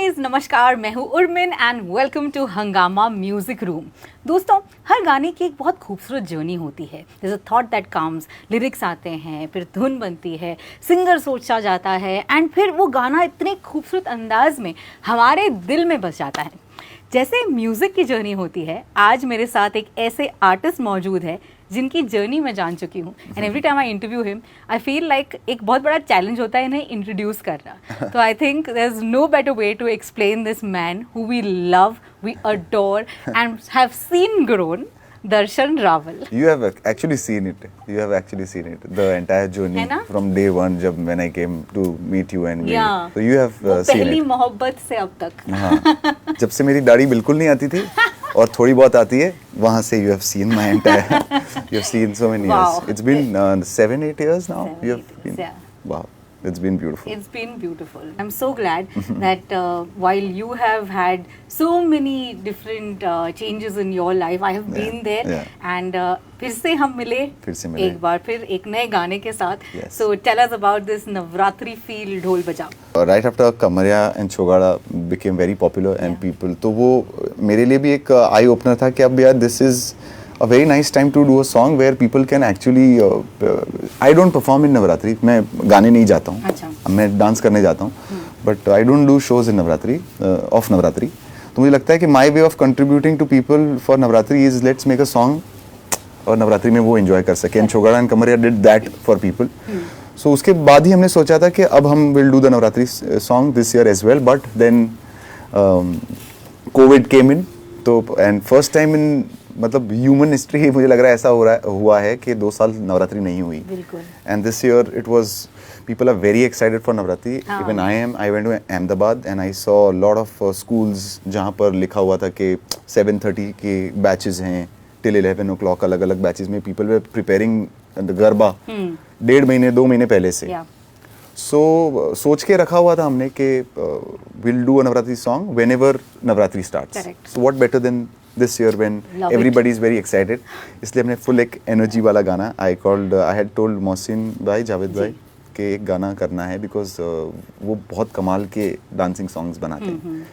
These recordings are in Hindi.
गाइस, नमस्कार। मैं हूँ उर्मिन एंड वेलकम टू हंगामा म्यूजिक रूम। दोस्तों, हर गाने की एक बहुत खूबसूरत जर्नी होती है। जैसे थॉट दैट कम्स, लिरिक्स आते हैं, फिर धुन बनती है, सिंगर सोचा जाता है एंड फिर वो गाना इतने खूबसूरत अंदाज में हमारे दिल में बस जाता है। जैसे म्यूज़िक की जर्नी होती है, आज मेरे साथ एक ऐसे आर्टिस्ट मौजूद है जिनकी जर्नी मैं जान चुकी हूँ and every time I interview him I feel like एक बहुत बड़ा चैलेंज होता है इन्हें इंट्रोड्यूस करना। तो I think there is no better way to explain this man who we love, we adore and have seen grown, Darshan Rawal. You have actually seen it. You have actually seen it. The entire journey from day one, जब when I came to meet you and yeah. me. So you have seen it. पहली मोहब्बत से अब तक. हाँ. जब से मेरी दाढ़ी बिल्कुल नहीं आती थी और थोड़ी बहुत आती है, वहाँ से you have seen my entire. You have seen so many years. It's been 7-8 years now. 7, you have been. Yeah. Wow. It's been beautiful. It's been beautiful. I'm so glad that while you have had so many different changes in your life, I have been there and फिर से हम मिले एक बार फिर एक नए गाने के साथ. So tell us about this Navratri feel ढोल बजाओ. Right after Kamarya and Chogada became very popular and people, तो वो मेरे लिए भी एक eye opener था कि अब यार this is a very nice time to do a song where people can actually I don't perform in Navratri. मैं गाने नहीं जाता हूँ. अच्छा. मैं डांस करने जाता हूँ. But I don't do shows in Navratri of Navratri. तो मुझे लगता है कि my way of contributing to people for Navratri is let's make a song और नवरात्रि में वो enjoy कर सके. And Chogada and Kamarya did that for people. So उसके बाद ही हमने सोचा था कि अब हम will do the Navratri song this year as well. But then COVID came in. तो and first time in मतलब ह्यूमन हिस्ट्री मुझे लग रहा है ऐसा हुआ है कि 2 साल नवरात्रि नहीं हुई. And this year it was people are very excited for Navratri. Even I went to Ahmedabad and I saw lot of schools जहाँ पर लिखा हुआ था कि 7:30 के बैचेस हैं टिल 11 o'clock अलग अलग बैचेस में people way preparing the garba 1.5 महीने 2 महीने पहले से. सो सोच के रखा हुआ था हमने कि will do a Navratri song whenever Navratri starts. So what better than this year when everybody is very excited. इसलिए हमने full एक energy वाला गाना I had told मोहसिन भाई, जावेद भाई कि एक गाना करना है because वो बहुत कमाल के dancing songs बनाते हैं.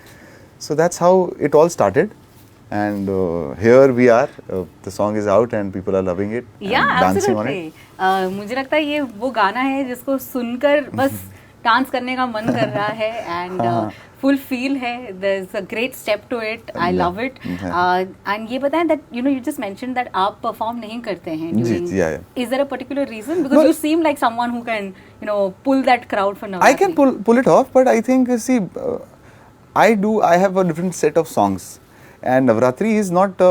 So that's how it all started and here we are. The song is out and people are loving it. Yeah, and dancing on it. मुझे लगता है ये वो गाना है जिसको सुनकर बस डांस करने का मन कर रहा है एंड फुल फील है. There is a great step to it. I love it. And ये बताएं that you just mention that आप परफॉर्म नहीं करते हैं during. Is there a particular reason? Because you seem like someone who can pull that crowd for Navratri. I can pull it off, but I think I have a different set of songs. And Navratri is not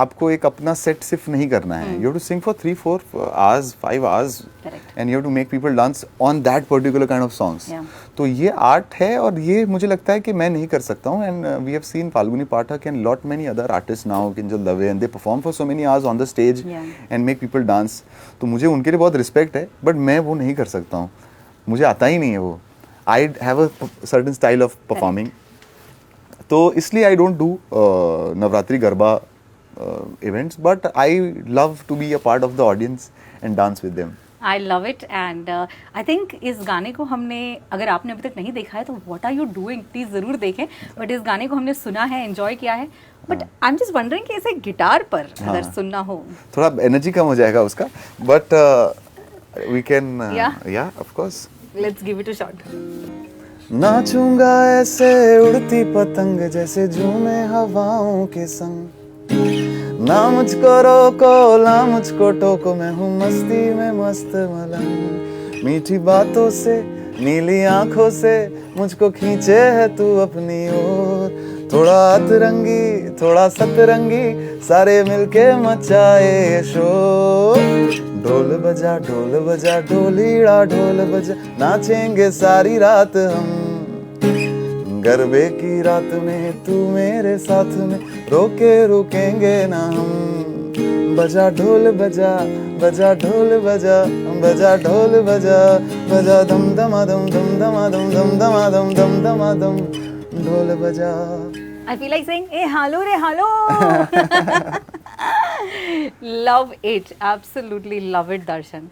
आपको एक अपना सेट सिर्फ नहीं करना है. You have to sing for 3-4 hours, 5 hours. Correct. And you have to make people dance on that particular kind of songs. तो ये आर्ट है और ये मुझे लगता है कि मैं नहीं कर सकता हूँ. And we have seen Falguni Pathak and lot many other artists now, Kinjal Dave, and they perform for so many hours on the stage and make people dance. तो मुझे उनके लिए बहुत रिस्पेक्ट है, बट मैं वो नहीं कर सकता हूँ. मुझे आता ही नहीं है वो. I have a certain style of performing. तो इसलिए I don't do Navratri garba events, but I love to be a part of the audience and dance with them. I love it and I think इस गाने को हमने, अगर आपने अभी तक नहीं देखा है तो what are you doing, please ज़रूर देखें. बट इस गाने को हमने सुना है, एंजॉय किया है. But I am just wondering कि इसे गिटार पर अगर सुनना हो थोड़ा एनर्जी कम हो जाएगा उसका, but we can yeah of course. Let's give it a shot. नाचूंगा ऐसे उड़ती पतंग जैसे झूमे हवाओं के संग. ना मुझको रोको ना मुझको टोको, मैं हूँ मस्ती में मस्त मलंग. मीठी बातों से नीली आंखों से मुझको खींचे है तू अपनी ओर. थोड़ा अतरंगी थोड़ा सतरंगी सारे मिलके मचाए शोर. ढोल बजा ढोलीड़ा ढोल बजा, नाचेंगे सारी रात हम. गरबे की रात में तू मेरे साथ में, रोके रुकेंगे ना हम. बजा ढोल बजा ढोल बजा ढोल बजा दम दमा दम ढोल बजा. I feel like saying, hey, hello re, hello. Love it, absolutely love it, Darshan.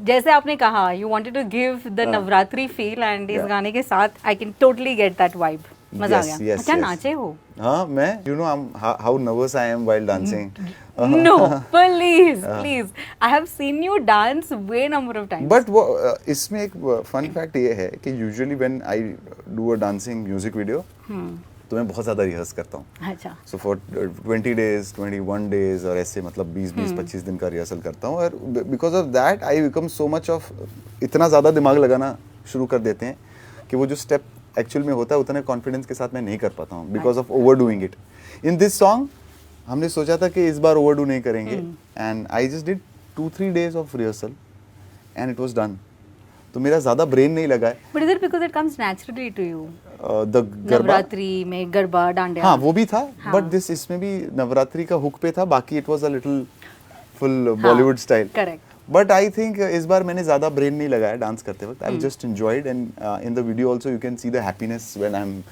जैसे आपने कहा, you wanted to give the Navratri feel and इस गाने के साथ I can totally get that vibe. मजा आ गया। क्या नाचे हो? हाँ, मैं you know how nervous I am while dancing. No, please. I have seen you dance way number of times. But इसमें एक fun fact ये है कि usually when I do a dancing music video, तो मैं बहुत ज़्यादा रिहर्स करता हूँ. अच्छा. So for 20 days, 21 days और ऐसे मतलब 20-25 दिन का रिहर्सल करता हूँ और because of that I become so much of इतना ज़्यादा दिमाग लगाना शुरू कर देते हैं कि वो जो स्टेप एक्चुअल में होता है उतने कॉन्फिडेंस के साथ मैं नहीं कर पाता हूँ because of overdoing it. In this song हमने सोचा था कि इस बार ओवरडू नहीं करेंगे and I just did 2-3 days of rehearsal and it was done. तो मेरा ज़्यादा ब्रेन नहीं लगा है. But is it because it comes naturally to you? The Navratri में गरबा डांडिया. हाँ वो भी था बट दिस इसमें भी नवरात्रि का हुक पे था. बाकी it was a little full Bollywood style. Correct. But I think इस बार मैंने ज़्यादा ब्रेन नहीं लगाया डांस करते वक्त. I just enjoyed and in the video also you can see the happiness when I am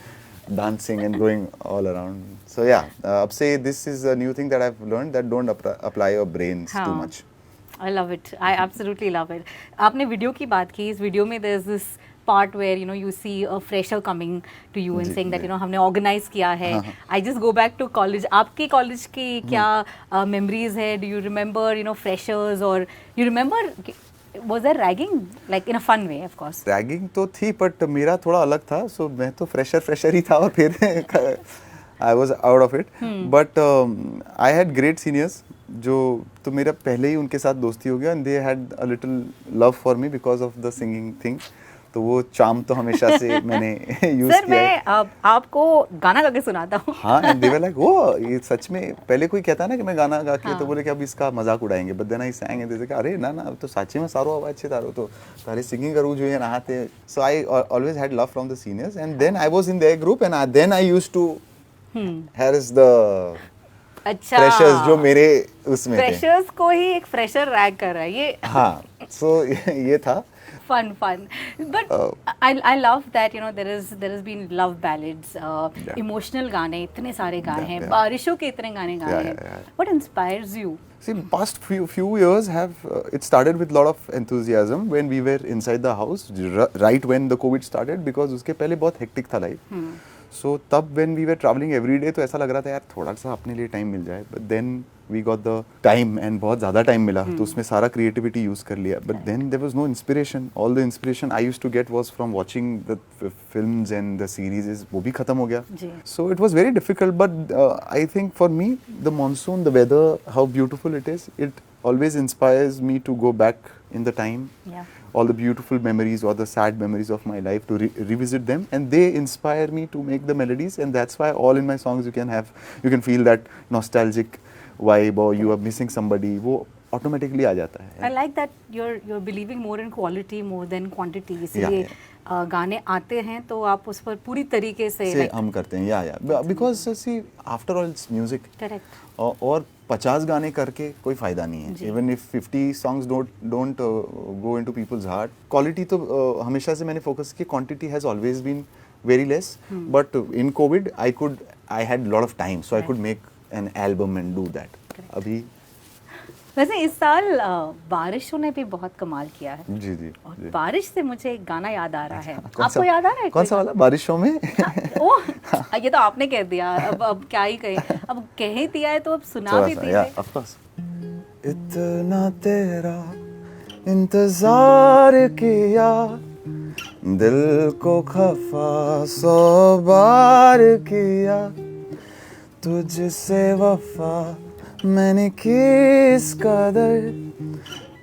dancing and going all around. So yeah, अब से this is a new thing that I've learned that don't apply your brains too much. I love it. I absolutely love it. आपने वीडियो की बात की. इस वीडियो में there's this part where you know you see a fresher coming to you and saying that you know हमने organize किया है. I just go back to college. आपके college की क्या memories है? Do you remember you know freshers or you remember was there ragging like in a fun way of course? Ragging तो थी but मेरा थोड़ा अलग था. So मैं तो fresher ही था और फिर I was out of it. But I had great seniors जो तो मेरा पहले ही उनके साथ दोस्ती हो गया and they had a little love for me because of the singing thing. तो वो चाम तो हमेशा से मैंने यूज किया है. सर मैं आपको गाना गा के सुनाता हूँ. हाँ and they were like वो ये सच में पहले कोई कहता ना कि मैं गाना गा के तो बोले कि अब इसका मजाक उड़ाएंगे. but then I sang and they said अरे ना अब तो सच्ची में सारो आवाज अच्छे तारो तो तारे सिंगिंग करूँ जो ये नहाते. So I always had love from the seniors and then I was in their group and then I used to harass the अच्छा freshers जो मेरे उसमें थे. फ्रेशर्स को ही एक फ्रेशर रैग कर रहा है ये. हाँ so ये था. Fun, but I love that you know there has been love ballads, emotional गाने इतने सारे गाए हैं, बारिशों के इतने गाने गाए हैं. What inspires you? See, past few years have it started with lot of enthusiasm when we were inside the house, right when the COVID started because उसके पहले बहुत hectic था life. So तब when we were traveling every day तो ऐसा लग रहा था यार थोड़ा सा अपने लिए टाइम मिल जाए. But then we got the time and बहुत ज़्यादा टाइम मिला तो उसमें सारा creativity यूज़ कर लिया. But then there was no inspiration. All the inspiration I used to get was from watching the films and the series. वो भी खत्म हो गया. So it was very difficult. But I think for me the monsoon, the weather, how beautiful it is, it always inspires me to go back in the time. Yeah. All the beautiful memories or the sad memories of my life to revisit them and they inspire me to make the melodies and that's why all in my songs you can feel that nostalgic vibe or you are missing somebody वो automatically आ जाता है. I like that you're believing more in quality more than quantity. इसलिए गाने आते हैं तो आप उस पर पूरी तरीके से हम करते हैं. या because see after all it's music. Correct. और 50 गाने करके कोई फायदा नहीं है. Even if 50 songs don't go into people's heart. Quality तो हमेशा से मैंने फोकस किया. Quantity has always been very less. But in COVID I had lot of time so I could make an album and do that. अभी वैसे इस साल बारिशों ने भी बहुत कमाल किया है. जी. और बारिश से मुझे एक गाना याद आ रहा है. आपको याद आ रहा है? कौन सा वाला बारिशों में? ओह ये तो आपने कह दिया. अब क्या ही कहें. अब कह ही दिया है तो अब सुना भी दीजिए. Of course. इतना तेरा इंतजार किया दिल को खफा 100 बार किया तुझसे वफा मैंने किस कदर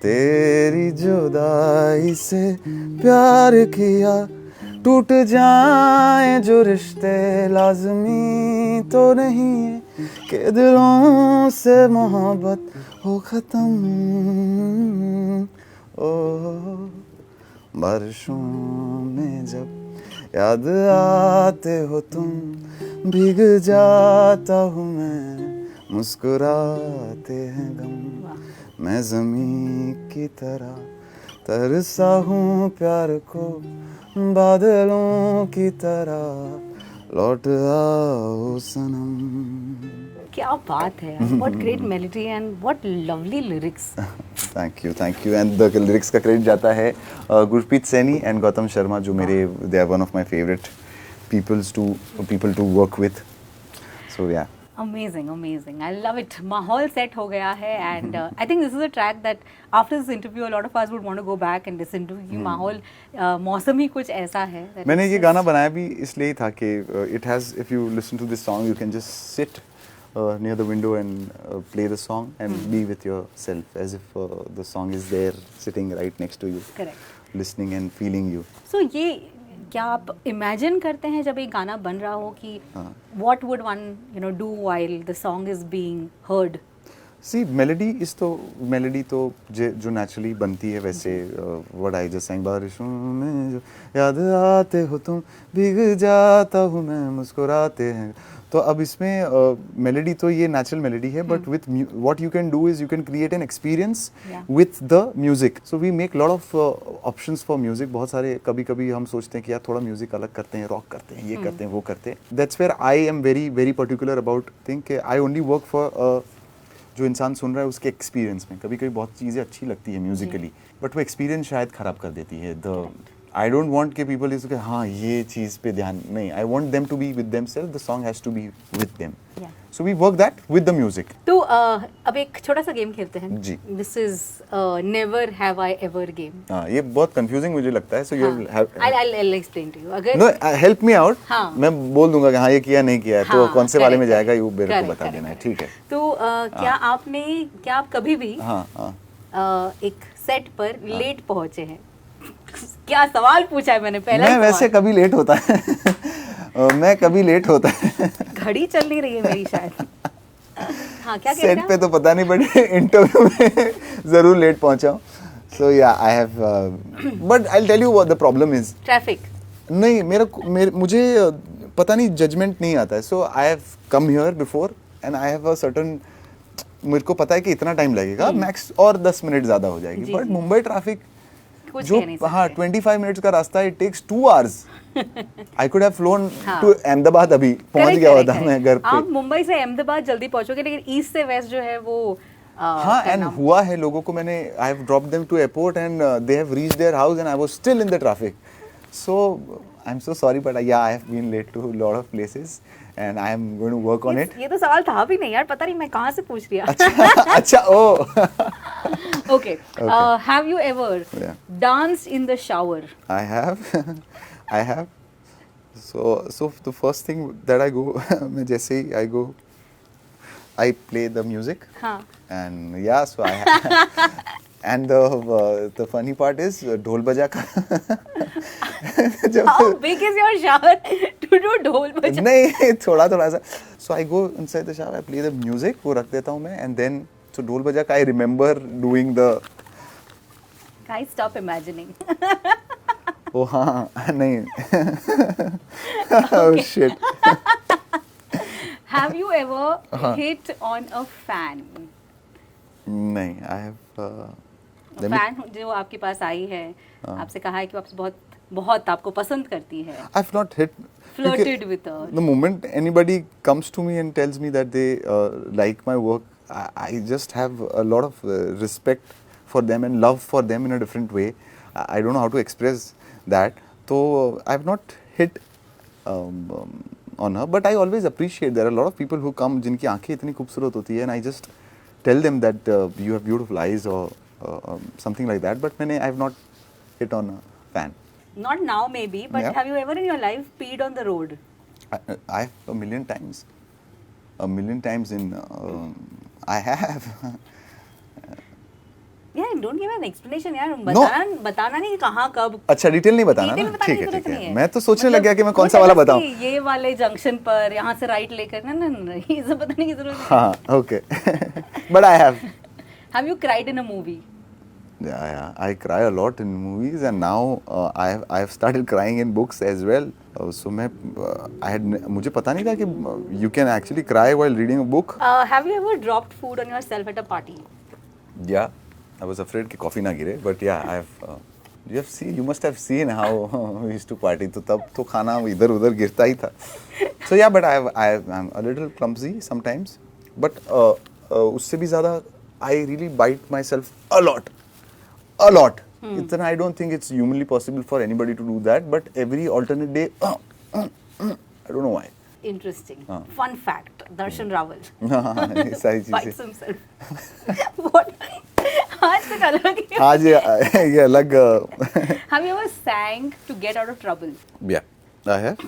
तेरी जुदाई से प्यार किया टूट जाए जो रिश्ते लाज़मी तो नहीं है कि दिलों से मोहब्बत हो ख़त्म. ओ बारिशों में जब याद आते हो तुम भीग जाता हूँ मैं मुस्कुराते हैं गम मैं ज़मीं की तरह तरसा हूँ प्यार को बादलों की तरह लौट आओ सनम. क्या बात है. What great melody and what lovely lyrics. Thank you and the lyrics का क्रेडिट जाता है गुरप्रीत सैनी and गौतम शर्मा जो मेरे they are one of my favorite people to work with. So yeah. Amazing, amazing. I love it. माहौल set हो गया है and I think this is a track that after this interview a lot of us would want to go back and listen to. कि माहौल मौसम ही कुछ ऐसा है. मैंने ये गाना बनाया भी इसलिए ही था कि it has, if you listen to this song, you can just sit near the window and play the song and be with yourself as if the song is there sitting right next to you. Correct. Listening and feeling you. So ये क्या आप इमेजिन करते हैं जब एक गाना बन रहा हो कि what would one do while the song is being heard? See, melody तो जो naturally बनती है वैसे what I just sang, बारिशों में जो याद आते हो तुम भीग जाता हूँ मैं मुस्कुराते हैं, तो अब इसमें मेलोडी तो ये नेचुरल मेलोडी है, but with what you can do is you can create an experience with the music. So we make lot of options for music. बहुत सारे कभी कभी हम सोचते हैं कि यार थोड़ा म्यूजिक अलग करते हैं, रॉक करते हैं, ये करते हैं, वो करते हैं. That's where I am very very particular about think. I only work for जो इंसान सुन रहा है उसके एक्सपीरियंस में. कभी कभी बहुत चीज़ें अच्छी लगती है म्यूजिकली, बट वो एक्सपीरियंस शायद ख़राब कर देती है. द I don't want कि people is हाँ ये चीज़ पे ध्यान नहीं. I want them to be with themselves. The song has to be with them. Yeah. So we work that with the music. तो अब एक छोटा सा गेम खेलते हैं. जी. This is never have I ever game. हाँ ये बहुत confusing मुझे लगता है. So you have. I'll explain to you. अगर No, help me out. हाँ. मैं बोल दूंगा कि हाँ ये किया नहीं किया है, तो कौन से वाले में जाएगा ये मेरे को बता देना है. ठीक है. तो क्या आप कभी भी एक सेट पर लेट पहुंचे हैं? क्या सवाल पूछा है मैंने पहला. मैं वैसे कभी लेट होता है. मैं कभी लेट होता है. घड़ी चल नहीं रही है मेरी शायद. हाँ क्या कहते हैं? सेट पे तो पता नहीं, बट इंटरव्यू में जरूर लेट पहुंचा हूँ. So yeah I have, but I will tell you what the problem is. Traffic. नहीं मुझे पता नहीं, जजमेंट नहीं आता है. So I have come here before and I have a certain, मेरे को पता है कि इतना टाइम लगेगा, मैक्स और 10 मिनट ज्यादा हो जाएगी. बट मुंबई ट्रैफिक जो 25 मिनट्स का रास्ता है, it takes 2 hours. I could have flown to Ahmedabad. अभी पहुंच गया होता मैं घर पे. आप मुंबई से अहमदाबाद जल्दी पहुंचोगे, लेकिन ईस्ट से वेस्ट जो है वो हाँ. एंड हुआ है लोगों को, मैंने I have dropped them to airport and they have reached their house and I was still in the traffic. So I am so sorry, but yeah I have been late to lot of places and I am going to work on it. ये तो सवाल था भी नहीं यार, पता नहीं मैं कहाँ से पूछ रही. अच्छा ओ. Okay. Have you ever danced in the shower? I have. So the first thing that I go, मैं जैसे ही I go, I play the music. हाँ. And yeah, so I have. And the funny part is ढोल बजा का. How big is your shower to do ढोल बजा? नहीं, थोड़ा सा. So I go inside the shower, I play the music, वो रख देता हूँ मैं, and then so ढोल बजा का I remember doing the. Guys, stop imagining. Oh हाँ, नहीं. Oh shit. Have you ever hit on a fan? नहीं, I have. फैन जो आपके पास आई है, आपसे कहा है कि आपसे बहुत आपको पसंद करती है. I've not hit. Flirted with her. The moment anybody comes to me and tells me that they like my work, I just have a lot of respect for them and love for them in a different way. I don't know how to express that. So I've not hit on her, but I always appreciate. There are a lot of people who come जिनकी आंखें इतनी खूबसूरत होती है, and I just tell them that you have beautiful eyes or something like that. But I have not hit on a fan. Not now maybe, but have you ever in your life peed on the road? I have a million times. I have. Yeah, don't give an explanation यार. बताना नहीं कहाँ कब. अच्छा, डिटेल नहीं बताना ना. ठीक है. मैं तो सोचने लग गया कि मैं कौन सा वाला बताऊं. ये वाले जंक्शन पर यहाँ से राइट लेकर ना ये सब बताने की जरूरत नहीं. हाँ, okay. But I have. Have you cried in a movie? Yeah, I cry a lot in movies, and now I have started crying in books as well. So मुझे पता नहीं था कि you can actually cry while reading a book. Have you ever dropped food on yourself at a party? Yeah, I was afraid कि कॉफी ना गिरे, but yeah, I have. You must have seen how we used to party. तो तब तो खाना इधर उधर गिरता ही था. So yeah, but I'm a little clumsy sometimes, but उससे भी ज़्यादा I really bite myself a lot. Then I don't think it's humanly possible for anybody to do that. But every alternate day, I don't know why. Interesting. हाँ. Fun fact. Darshan Rawal हाँ, ये सारी bites चीजें. himself. What? आज तक अलग ही. आज ये अलग. Have you ever sang to get out of trouble? Yeah, I have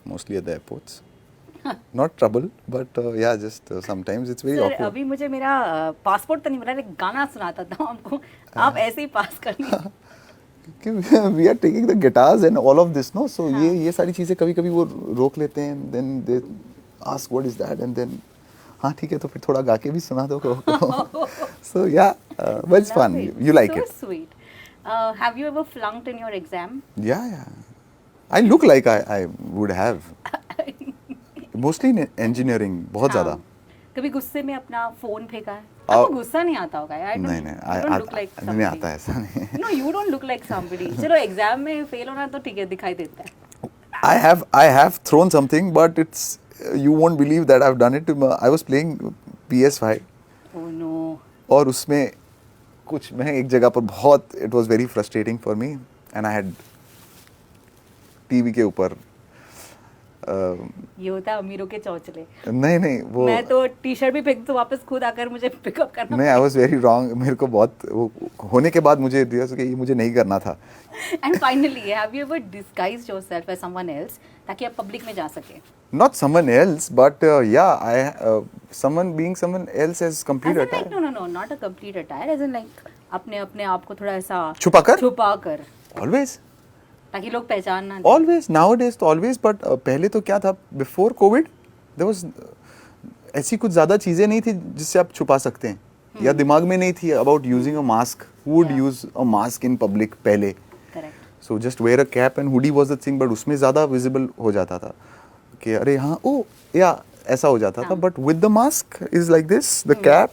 mostly at the airports. Not trouble, but yeah, just sometimes it's very sir awkward. अभी मुझे मेरा पासपोर्ट तो नहीं बना, एक गाना सुनाता था आपको, आप ऐसे ही पास कर लिए. We are taking the guitars and all of this, no? So ये सारी चीजें कभी-कभी वो रोक लेते हैं, then they ask what is that, and then हाँ ठीक है तो फिर थोड़ा गा के भी सुना दो. So yeah, but it's fun. You like so it? So sweet. Have you ever flunked in your exam? Yeah. I look like I would have. Mostly in engineering, बहुत ज़्यादा. कभी गुस्से में अपना फोन फेंका है? आपको गुस्सा नहीं आता होगा यार? नहीं, नहीं आता ऐसा नहीं. No, you don't look like somebody. चलो एग्जाम में फेल होना तो ठीक है, दिखाई देता है. I have thrown something, but it's you won't believe that I've done it. I was playing PS5. Oh no. और उसमें कुछ मैं एक जगह पर बहुत it was very frustrating for me and I had TV के ऊपर ये होता है अमीरों के चौचले. नहीं वो मैं तो टी शर्ट भी फेंक तो वापस खुद आकर मुझे पिकअप करना. नहीं, आई वाज वेरी रॉन्ग. मेरे को बहुत वो होने के बाद मुझे रियलाइज कि ये मुझे नहीं करना था. And finally have you ever disguised yourself as someone else ताकि आप पब्लिक में जा सके? Not someone else, but someone being someone else as complete attire. Like, no, not a complete attire. As in like अपने आप को थोड़ा ऐसा छुपाकर. Always. ताकि लोग पहचान ना. Always nowadays तो always, but पहले तो क्या था? Before COVID, there was ऐसी कुछ ज़्यादा चीज़ें नहीं थी जिससे आप छुपा सकते हैं. या दिमाग में नहीं थी about using a mask. Who would use a mask in public पहले? Correct. So just wear a cap and hoodie was the thing, but उसमें ज़्यादा visible हो जाता था. कि अरे हाँ या ऐसा हो जाता था. But with the mask is like this, the cap,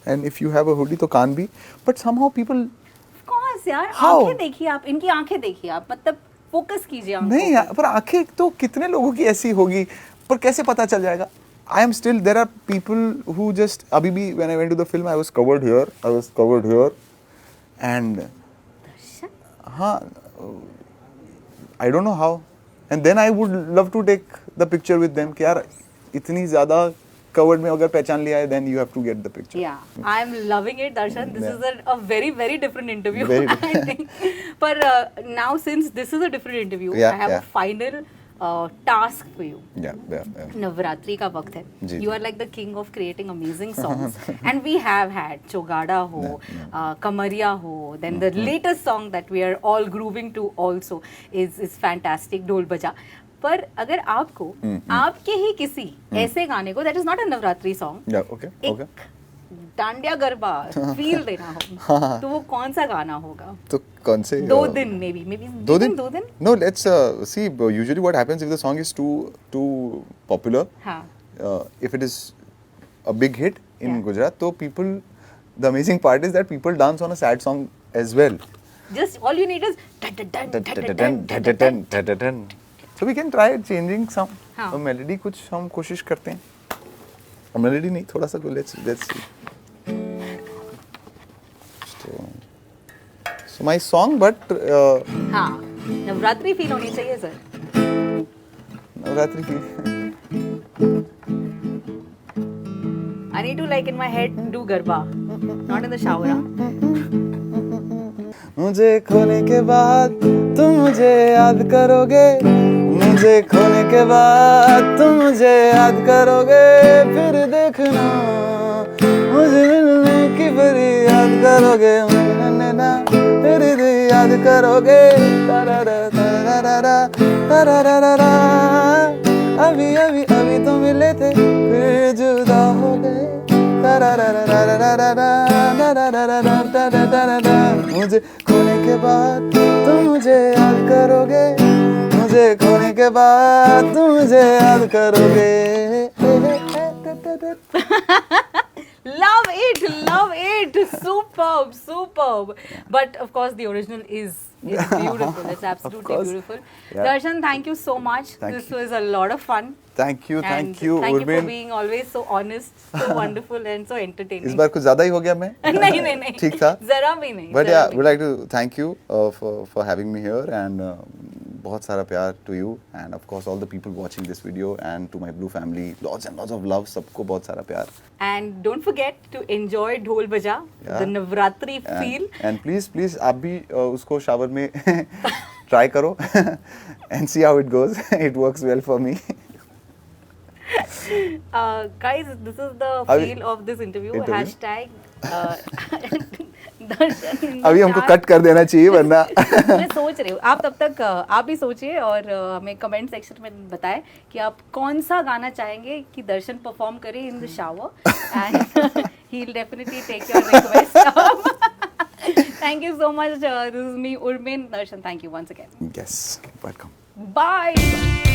and if you have a hoodie तो can't be. But somehow people. यार आंखें देखिए आप, इनकी आंखें देखिए आप, मतलब फोकस कीजिए आंखों. नहीं यार, पर आंखें तो कितने लोगों की ऐसी होगी, पर कैसे पता चल जाएगा? I am still, there are people who just, अभी भी when I went to the film I was covered here and हाँ, I don't know how, and then I would love to take the picture with them कि यार इतनी ज़्यादा covered में अगर पहचान लिया है, then you have to get the picture. Yeah, I am loving it, Darshan. This is a very, very different interview. Very different. I think. But now since this is a different interview, I have a final task for you. Yeah. Navratri का वक्त है. जी. You are like the king of creating amazing songs, and we have had Chogada ho, Kamariya ho. Then the latest song that we are all grooving to also is fantastic, Dol Baja. पर अगर आपको आपके ही किसी ऐसे गाने को, that is not a Navratri song, एक डांडिया गरबा फील देना हो, तो वो कौन सा गाना होगा? तो कौन से? 2 दिन maybe 2 दिन. No, let's see. Usually, what happens if the song is too popular? If it is a big hit in Gujarat, so people. The amazing part is that people dance on a sad song as well. Just all you need is. So we can try changing some a melody. कुछ हम कोशिश करते हैं. A melody नहीं, थोड़ा सा let's see. So my song, but हाँ, नवरात्रि फील होनी चाहिए सर. नवरात्रि की. I need to like in my head do garba, not in the shower. मुझे खोने के बाद तुम मुझे याद करोगे, मुझे खोने के बाद तुम मुझे याद करोगे, फिर देखना मुझे मिलने की फिर याद करोगे, मिलने ना फिर याद करोगे, अभी अभी अभी तो मिले थे फिर जुदा हो गए, मुझे खोने के बाद तुम मुझे याद करोगे, मुझे खोने के बाद तुम मुझे याद करोगे. Love it, superb. But of course the original is beautiful. It's absolutely beautiful. Yeah. Darshan, thank you so much. This was a lot of fun. Thank you, Thank you Urmil. for being always so honest, so wonderful and so entertaining. इस बार कुछ ज़्यादा ही हो गया मैं? नहीं. ठीक था? ज़रा भी नहीं. But yeah, would like to thank you for having me here and बहुत सारा प्यार to you and of course all the people watching this video and to my Blue family, lots and lots of love, सबको बहुत सारा प्यार. And don't forget to enjoy ढोल बजा, the Navratri feel. And please आप भी उसको शावर में try करो and see how it goes. It works well for me. Guys, this is the feel of this interview. Hashtag अभी हमको कट कर देना चाहिए वरना मैं सोच रही हूँ, आप तब तक आप भी सोचिए और हमें कमेंट सेक्शन में बताएं कि आप कौन सा गाना चाहेंगे कि दर्शन परफॉर्म करे in the shower and he will definitely take your request. Thank you so much. This is me, Urmin. Darshan, thank you once again. Yes, welcome. Bye.